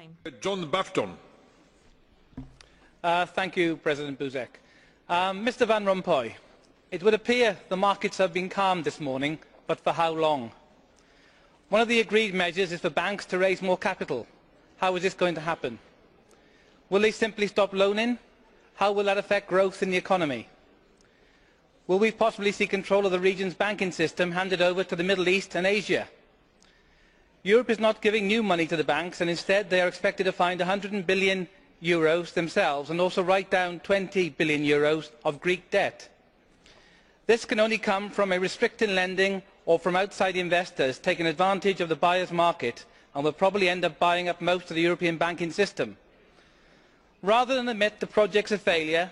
time. John Bufton. Thank you, President Buzek. Mr Van Rompuy, it would appear the markets have been calm this morning, but for how long? One of the agreed measures is for banks to raise more capital. How is this going to happen? Will they simply stop loaning? How will that affect growth in the economy? Will we possibly see control of the region's banking system handed over to the Middle East and Asia? Europe is not giving new money to the banks, and instead they are expected to find €100 billion themselves and also write down €20 billion of Greek debt. This can only come from a restricting lending or from outside investors taking advantage of the buyer's market, and will probably end up buying up most of the European banking system. Rather than admit the project's a failure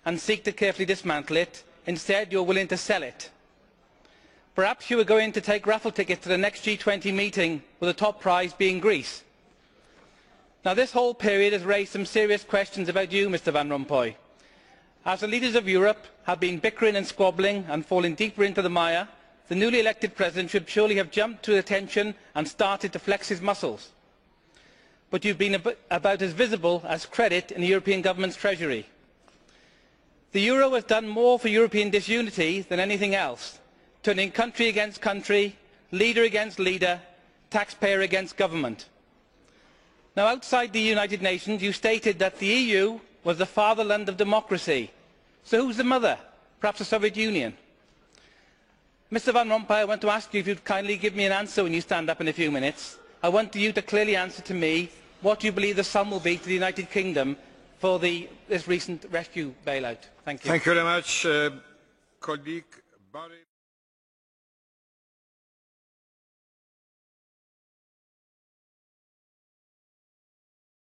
and seek to carefully dismantle it, instead you are willing to sell it. Perhaps you are going to take raffle tickets to the next G20 meeting, with the top prize being Greece. Now, this whole period has raised some serious questions about you, Mr Van Rompuy. As the leaders of Europe have been bickering and squabbling and falling deeper into the mire, the newly elected president should surely have jumped to attention and started to flex his muscles. But you have been about as visible as credit in the European government's treasury. The euro has done more for European disunity than anything else, turning country against country, leader against leader, taxpayer against government. Now, outside the United Nations, you stated that the EU was the fatherland of democracy. So who's the mother? Perhaps the Soviet Union? Mr Van Rompuy, I want to ask you if you'd kindly give me an answer when you stand up in a few minutes. I want you to clearly answer to me what you believe the sum will be to the United Kingdom for this recent rescue bailout. Thank you. Thank you very much, colleague.